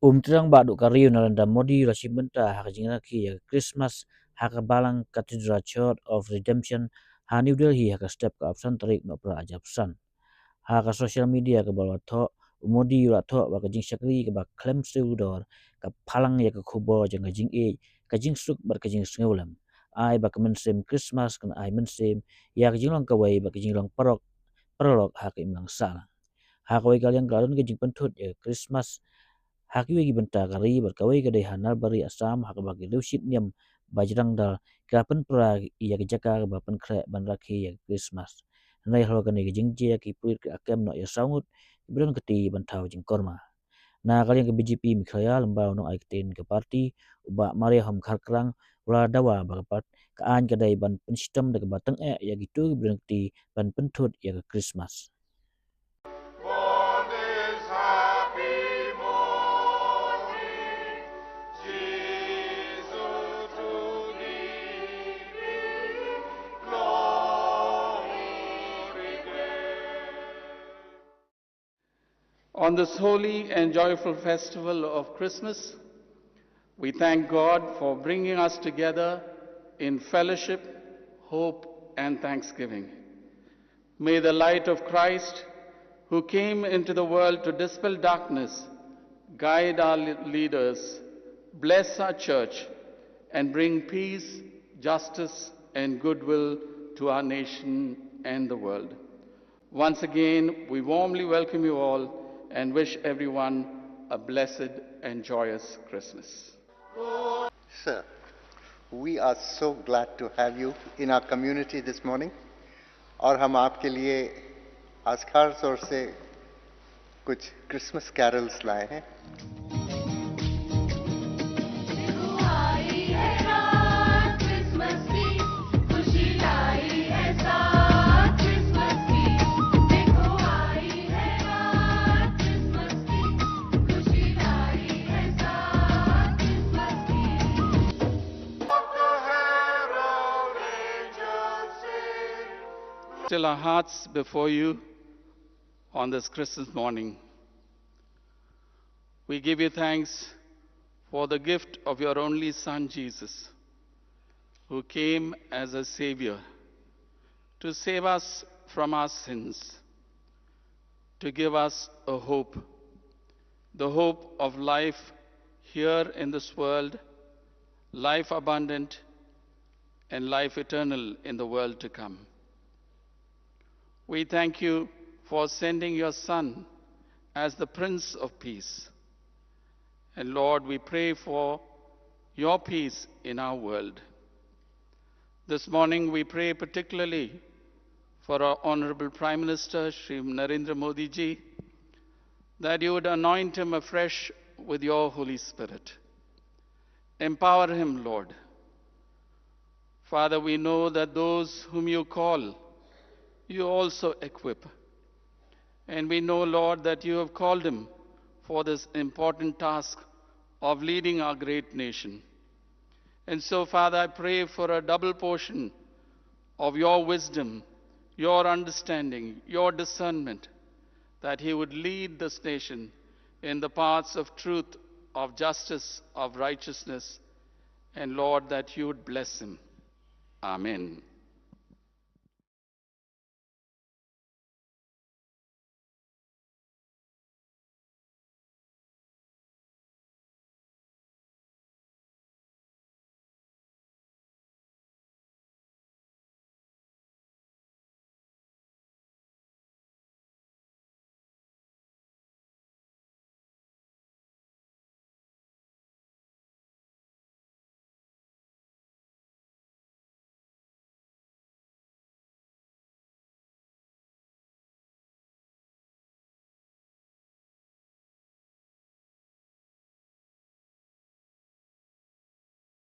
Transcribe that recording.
Terang badu kariu Narendra Modi Iashim Bynta hakajinga ki Christmas hakabalang Cathedral Church of Redemption ha New Delhi haka step ka option tarik no pra ajapsan haka social media ka balwatho Modi yuratho wa kajing shakri ka ba klem seudor ka phalang ya ka khubo jang jing e kajing suk bar kajing sngulam ai ba kamen sem Christmas kan ai men sem ya kajing long ka wai ba kajing long parok haka imlang sala haka wai kalyang galon kajing Pynthut ya Christmas haki wegi Bynta kari berkawai ke dehanar bari asam hak bagi lusit niam bajrang dal kapan pra iya kejaka bapan kre ban rakhi ya Christmas nai halo kane jingje ki puit ke akem no ya saungut ibran keti bantau jing korma na kali yang ke BJP mikhaya lembau no aikten ke parti uba mari ham kharkrang ula dawa bagapat ka an kedai ban pensistem de batang ya gitu ibran keti ban Pynthut ya ke Christmas. On this holy and joyful festival of Christmas, we thank God for bringing us together in fellowship, hope, and thanksgiving. May the light of Christ, who came into the world to dispel darkness, guide our leaders, bless our church, and bring peace, justice, and goodwill to our nation and the world. Once again, we warmly welcome you all and wish everyone a blessed and joyous Christmas. Sir, we are so glad to have you in our community this morning. और हम आपके लिए आज खास तौर से कुछ Christmas carols लाए हैं. Still our hearts before you on this Christmas morning. We give you thanks for the gift of your only Son, Jesus, who came as a Savior to save us from our sins, to give us a hope, the hope of life here in this world, life abundant, and life eternal in the world to come. We thank you for sending your Son as the Prince of Peace. And Lord, we pray for your peace in our world. This morning we pray particularly for our Honorable Prime Minister, Shri Narendra Modi ji, that you would anoint him afresh with your Holy Spirit. Empower him, Lord. Father, we know that those whom you call, you also equip. And we know, Lord, that you have called him for this important task of leading our great nation. And so, Father, I pray for a double portion of your wisdom, your understanding, your discernment, that he would lead this nation in the paths of truth, of justice, of righteousness, and Lord, that you would bless him. Amen.